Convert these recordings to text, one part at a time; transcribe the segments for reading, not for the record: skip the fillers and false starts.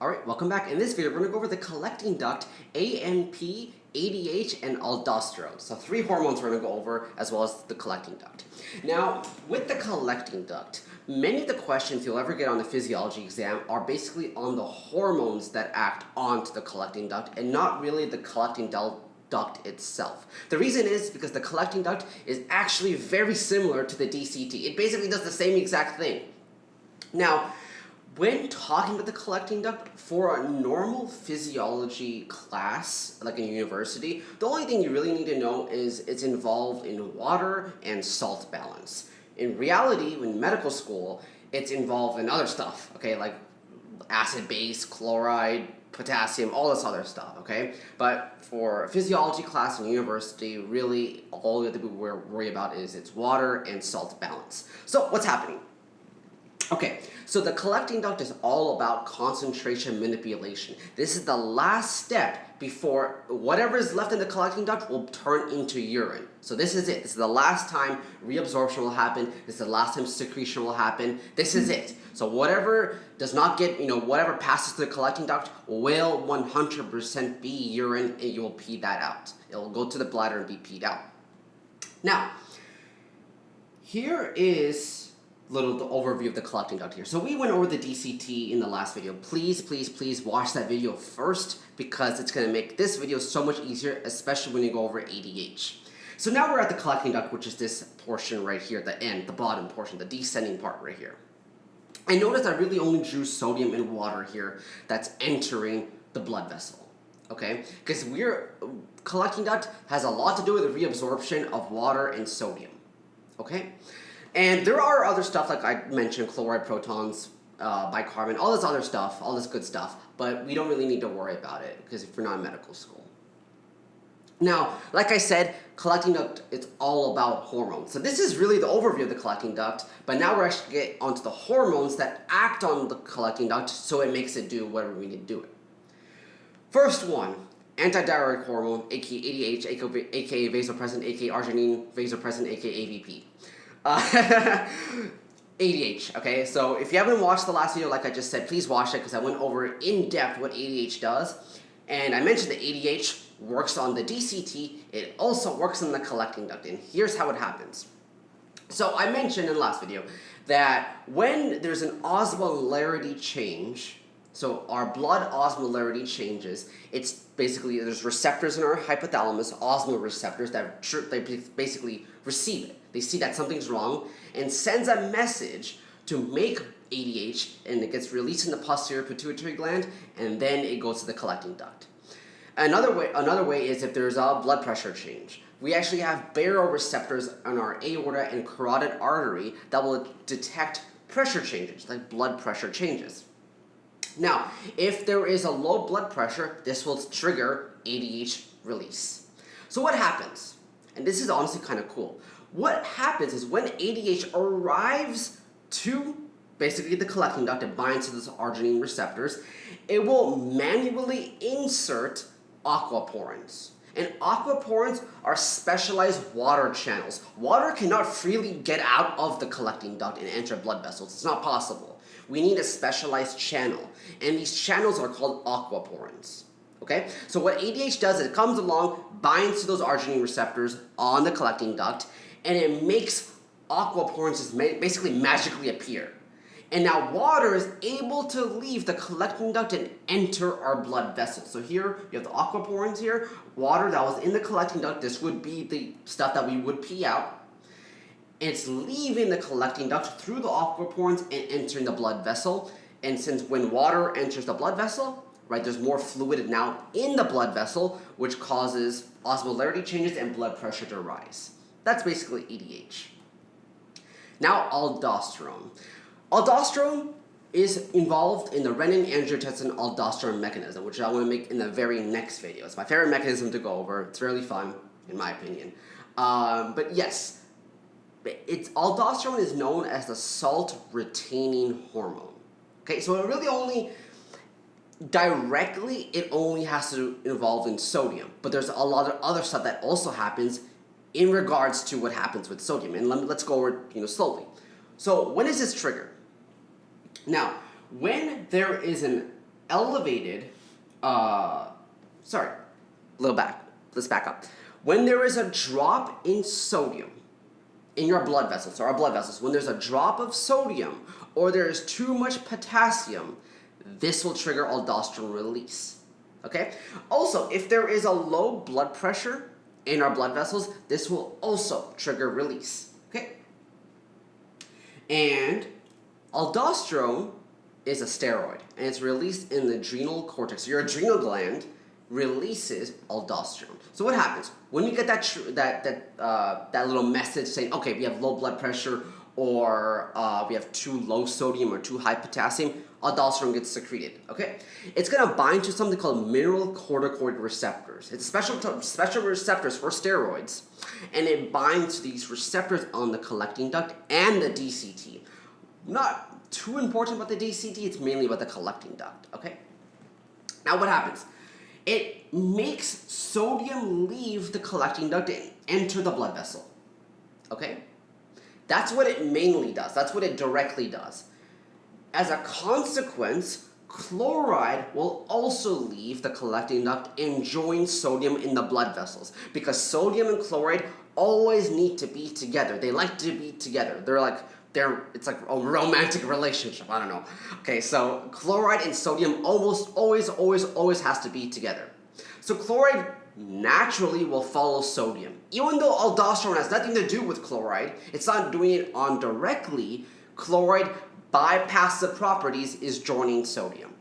Alright, welcome back. In this video, we're going to go over the collecting duct, ANP, ADH, and aldosterone. So 3 hormones we're going to go over, as well as the collecting duct. Now, with the collecting duct, many of the questions you'll ever get on the physiology exam are basically on the hormones that act onto the collecting duct, and not really the collecting duct itself. The reason is because the collecting duct is actually very similar to the DCT. It basically does the same exact thing. Now, when talking about the collecting duct, for a normal physiology class, like in university, the only thing you really need to know is it's involved in water and salt balance. In reality, in medical school, it's involved in other stuff, okay, like acid, base, chloride, potassium, all this other stuff, okay? But for a physiology class in university, really all you have to worry about is its water and salt balance. So what's happening? Okay, so the collecting duct is all about concentration manipulation. This is the last step before whatever is left in the collecting duct will turn into urine. So this is it. This is the last time reabsorption will happen. This is the last time secretion will happen. This is it. So whatever does not get, whatever passes through the collecting duct will 100% be urine, and you will pee that out. It will go to the bladder and be peed out. Now, here is the overview of the collecting duct here. So we went over the DCT in the last video. Please watch that video first, because it's going to make this video so much easier, especially when you go over ADH. So now we're at the collecting duct, which is this portion right here at the end, the bottom portion, the descending part right here. And notice I really only drew sodium and water here that's entering the blood vessel. Okay? Because collecting duct has a lot to do with the reabsorption of water and sodium. Okay? And there are other stuff, like I mentioned, chloride, protons, bicarbonate, all this other stuff, all this good stuff, but we don't really need to worry about it, because if you're not in medical school. Now, like I said, collecting duct, it's all about hormones. So this is really the overview of the collecting duct, but now we're actually getting onto the hormones that act on the collecting duct, so it makes it do whatever we need to do it. First one, Antidiuretic Hormone, aka ADH, aka vasopressin, aka arginine, vasopressin, aka AVP. ADH, okay? So if you haven't watched the last video, like I just said, please watch it, because I went over in depth what ADH does. And I mentioned that ADH works on the DCT, it also works on the collecting duct, and here's how it happens. So I mentioned in the last video that when there's an osmolarity change, so our blood osmolarity changes, it's basically, there's receptors in our hypothalamus, osmoreceptors, that they basically receive it. They see that something's wrong and sends a message to make ADH, and it gets released in the posterior pituitary gland, and then it goes to the collecting duct. Another way is if there's a blood pressure change. We actually have baroreceptors on our aorta and carotid artery that will detect pressure changes, like blood pressure changes. Now, if there is a low blood pressure, this will trigger ADH release. So what happens? And this is honestly kind of cool. What happens is when ADH arrives to basically the collecting duct, it binds to those arginine receptors, it will manually insert aquaporins. And aquaporins are specialized water channels. Water cannot freely get out of the collecting duct and enter blood vessels. It's not possible. We need a specialized channel, and these channels are called aquaporins. Okay? So what ADH does is it comes along, binds to those arginine receptors on the collecting duct, and it makes aquaporins just basically magically appear. And now water is able to leave the collecting duct and enter our blood vessels. So here you have the aquaporins here, water that was in the collecting duct. This would be the stuff that we would pee out. It's leaving the collecting duct through the aquaporins and entering the blood vessel. And since when water enters the blood vessel, right, there's more fluid now in the blood vessel, which causes osmolarity changes and blood pressure to rise. That's basically ADH. Now, aldosterone. Aldosterone is involved in the renin-angiotensin-aldosterone mechanism, which I want to make in the very next video. It's my favorite mechanism to go over. It's really fun, in my opinion. But yes, aldosterone is known as the salt-retaining hormone. Okay, so it really only directly, it only has to involve in sodium, but there's a lot of other stuff that also happens in regards to what happens with sodium, and let's go over slowly. So when is this triggered? Now, when there is an elevated, sorry, let's back up. When there is a drop in sodium in your blood vessels, or our blood vessels, when there's a drop of sodium or there is too much potassium, this will trigger aldosterone release. Okay? Also, if there is a low blood pressure in our blood vessels, this will also trigger release. Okay? And aldosterone is a steroid, and it's released in the adrenal cortex. Your adrenal gland releases aldosterone. So what happens when you get that little message saying, okay, we have low blood pressure, or we have too low sodium or too high potassium? Aldosterone gets secreted. Okay, it's gonna bind to something called mineralocorticoid receptors. It's special receptors for steroids, and it binds to these receptors on the collecting duct and the DCT. Not too important about the DCT, it's mainly about the collecting duct. Okay, now what happens? It makes sodium leave the collecting duct and enter the blood vessel. Okay? That's what it mainly does. That's what it directly does. As a consequence, chloride will also leave the collecting duct and join sodium in the blood vessels, because sodium and chloride always need to be together. They like to be together. It's like a romantic relationship. I don't know. Okay, so chloride and sodium almost always has to be together. So chloride naturally will follow sodium. Even though aldosterone has nothing to do with chloride, it's not doing it on directly, chloride bypass the properties is joining sodium.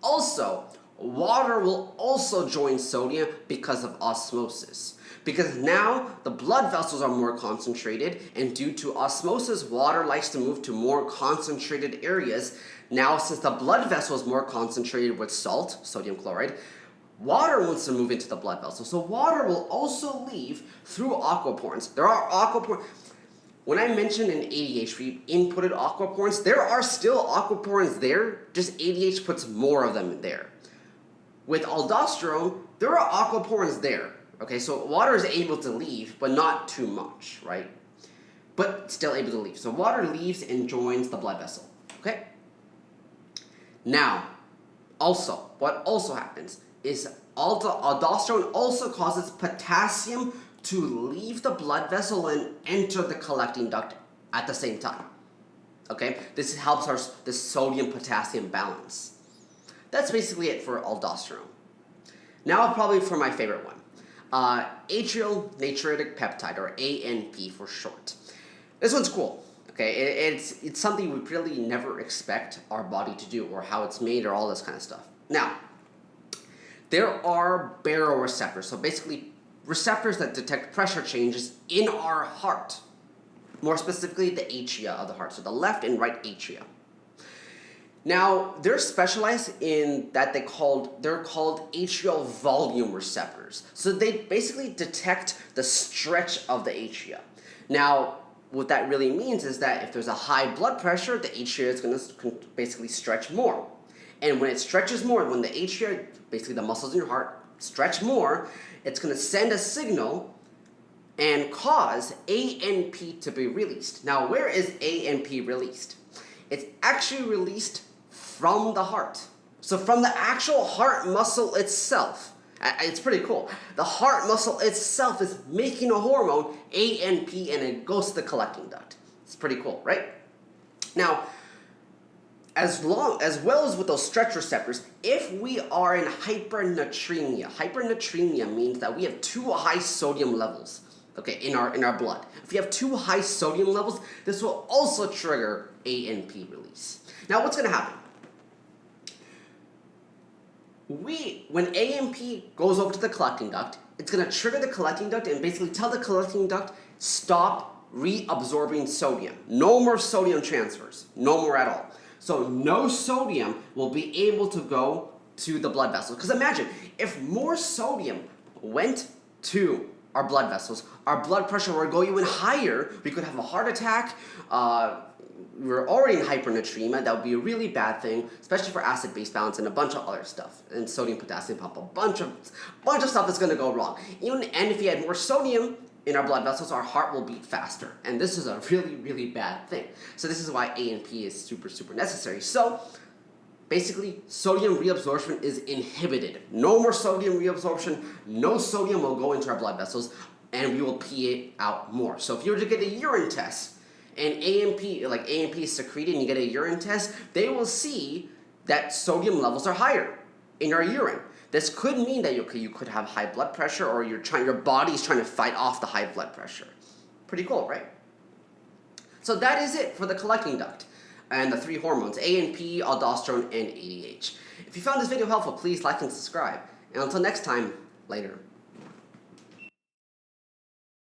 Also, water will also join sodium because of osmosis. Because now the blood vessels are more concentrated, and due to osmosis, water likes to move to more concentrated areas. Now, since the blood vessel is more concentrated with salt, sodium chloride, water wants to move into the blood vessel. So water will also leave through aquaporins. There are aquaporins. When I mentioned in ADH, we inputted aquaporins. There are still aquaporins there, just ADH puts more of them there. With aldosterone, there are aquaporins there. Okay, so water is able to leave, but not too much, right? But still able to leave. So water leaves and joins the blood vessel, okay? Now, also, what also happens is aldosterone also causes potassium to leave the blood vessel and enter the collecting duct at the same time, okay? This helps the sodium-potassium balance. That's basically it for aldosterone. Now, probably for my favorite one. Atrial Naturetic Peptide, or ANP for short. This one's cool. Okay, it's something we really never expect our body to do, or how it's made, or all this kind of stuff. Now, there are baroreceptors, so basically receptors that detect pressure changes in our heart. More specifically, the atria of the heart, so the left and right atria. Now, they're specialized in that they're called atrial volume receptors. So they basically detect the stretch of the atria. Now, what that really means is that if there's a high blood pressure, the atria is going to basically stretch more. And when it stretches more, when the atria, basically the muscles in your heart, stretch more, it's going to send a signal and cause ANP to be released. Now, where is ANP released? It's actually released from the heart. So from the actual heart muscle itself. It's pretty cool. The heart muscle itself is making a hormone, ANP, and it goes to the collecting duct. It's pretty cool, right? Now, as well as with those stretch receptors, if we are in hypernatremia means that we have too high sodium levels, okay, in our blood. If we have too high sodium levels, this will also trigger ANP release. Now, what's going to happen? When ANP goes over to the collecting duct, it's going to trigger the collecting duct and basically tell the collecting duct, stop reabsorbing sodium. No more sodium transfers. No more at all. So no sodium will be able to go to the blood vessels. Because imagine, if more sodium went to our blood vessels, our blood pressure would go even higher. We could have a heart attack. We're already in hypernatremia. That would be a really bad thing, especially for acid-base balance and a bunch of other stuff. And sodium-potassium pump, a bunch of stuff is going to go wrong. And if you had more sodium in our blood vessels, our heart will beat faster. And this is a really, really bad thing. So this is why ANP is super, super necessary. So Basically, sodium reabsorption is inhibited. No more sodium reabsorption, no sodium will go into our blood vessels, and we will pee it out more. So if you were to get a urine test, and ANP is secreted and you get a urine test, they will see that sodium levels are higher in your urine. This could mean that you could have high blood pressure, or your body's trying to fight off the high blood pressure. Pretty cool, right? So that is it for the collecting duct and the 3 hormones, ANP, aldosterone, and ADH. If you found this video helpful, please like and subscribe. And until next time, later.